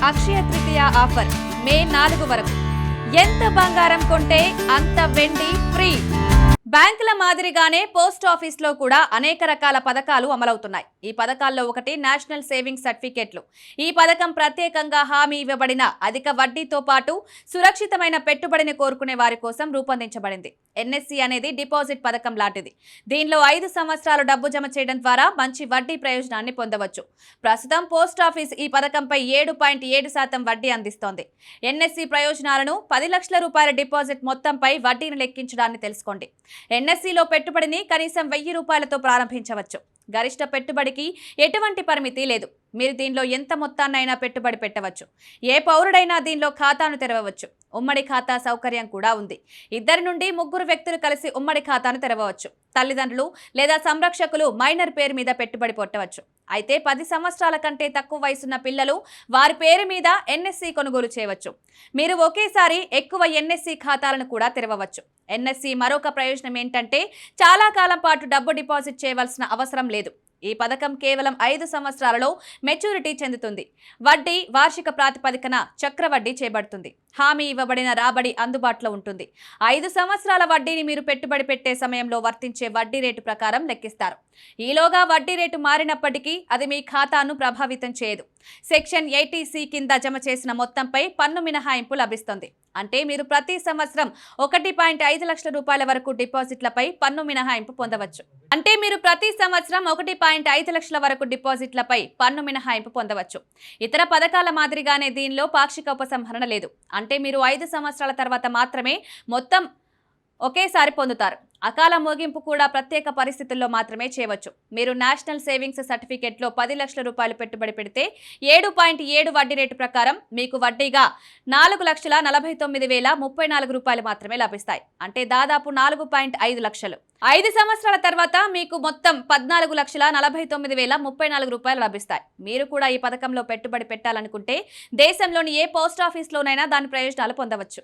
Akshaya Tritiya offer మే 4 వరకు. ఎంత బంగారం కొంటే అంత వెండి ఫ్రీ. బ్యాంకుల మాదిరిగానే పోస్ట్ ఆఫీస్లో కూడా అనేక రకాల పథకాలు అమలవుతున్నాయి. ఈ పథకాల్లో ఒకటి నేషనల్ సేవింగ్ సర్టిఫికెట్లు. ఈ పథకం ప్రత్యేకంగా హామీ ఇవ్వబడిన అధిక వడ్డీతో పాటు సురక్షితమైన పెట్టుబడిని కోరుకునే వారి కోసం రూపొందించబడింది. ఎన్ఎస్సి అనేది డిపాజిట్ పథకం లాంటిది. దీనిలో 5 సంవత్సరాలు డబ్బు జమ చేయడం ద్వారా మంచి వడ్డీ ప్రయోజనాన్ని పొందవచ్చు. ప్రస్తుతం పోస్ట్ ఆఫీస్ ఈ పథకంపై 7.7% వడ్డీ అందిస్తోంది. ఎన్ఎస్సి ప్రయోజనాలను 10 లక్షల రూపాయల డిపాజిట్ మొత్తంపై వడ్డీని లెక్కించడాన్ని తెలుసుకోండి. ఎన్ఎస్సిలో పెట్టుబడిని కనీసం 1000 రూపాయలతో ప్రారంభించవచ్చు. గరిష్ట పెట్టుబడికి ఎటువంటి పరిమితి లేదు. మీరు దీనిలో ఎంత మొత్తాన్నైనా పెట్టుబడి పెట్టవచ్చు. ఏ పౌరుడైనా దీనిలో ఖాతాను తెరవవచ్చు. ఉమ్మడి ఖాతా సౌకర్యం కూడా ఉంది. 2 నుండి 3 వ్యక్తులు కలిసి ఉమ్మడి ఖాతాను తెరవవచ్చు. తల్లిదండ్రులు లేదా సంరక్షకులు మైనర్ పేరు మీద పెట్టుబడి పెట్టవచ్చు. అయితే 10 సంవత్సరాల కంటే తక్కువ వయసున్న పిల్లలు వారి పేరు మీద ఎన్ఎస్సి కొనుగోలు చేయవచ్చు. మీరు ఒకేసారి ఎక్కువ ఎన్ఎస్సి ఖాతాలను కూడా తెరవవచ్చు. ఎన్ఎస్సి మరొక ప్రయోజనం ఏంటంటే చాలా కాలం పాటు డబ్బు డిపాజిట్ చేయవలసిన అవసరం లేదు. ఈ పథకం కేవలం 5 సంవత్సరాలలో మెచ్యూరిటీ చెందుతుంది. వడ్డీ వార్షిక ప్రాతిపదికన చక్రవడ్డీ చేయబడుతుంది. హామీ ఇవ్వబడిన రాబడి అందుబాటులో ఉంటుంది. 5 సంవత్సరాల వడ్డీని మీరు పెట్టుబడి పెట్టే సమయంలో వర్తించే వడ్డీ రేటు ప్రకారం లెక్కిస్తారు. ఈలోగా వడ్డీ రేటు మారినప్పటికీ అది మీ ఖాతాను ప్రభావితం చేయదు. సెక్షన్ 80C కింద జమ చేసిన మొత్తంపై పన్ను మినహాయింపు లభిస్తుంది. అంటే మీరు ప్రతి సంవత్సరం 1.5 లక్షల రూపాయల వరకు డిపాజిట్లపై పన్ను మినహాయింపు పొందవచ్చు. ఇతర పథకాల మాదిరిగానే దీనిలో పాక్షిక ఉపసంహరణ లేదు. అంటే మీరు 5 సంవత్సరాల తర్వాత మాత్రమే మొత్తం ఒకేసారి పొందుతారు. అకాల ముగింపు కూడా ప్రత్యేక పరిస్థితుల్లో మాత్రమే చేయవచ్చు. మీరు నేషనల్ సేవింగ్స్ సర్టిఫికెట్లో 10 లక్షల రూపాయలు పెట్టుబడి పెడితే 7.7 వడ్డీ రేటు ప్రకారం మీకు వడ్డీగా 4,49,034 రూపాయలు మాత్రమే లభిస్తాయి. అంటే దాదాపు 4.5 లక్షలు. 5 సంవత్సరాల తర్వాత మీకు మొత్తం 14,49,034 రూపాయలు లభిస్తాయి. మీరు కూడా ఈ పథకంలో పెట్టుబడి పెట్టాలనుకుంటే దేశంలోని ఏ పోస్ట్ ఆఫీస్లోనైనా దాని ప్రయోజనాలు పొందవచ్చు.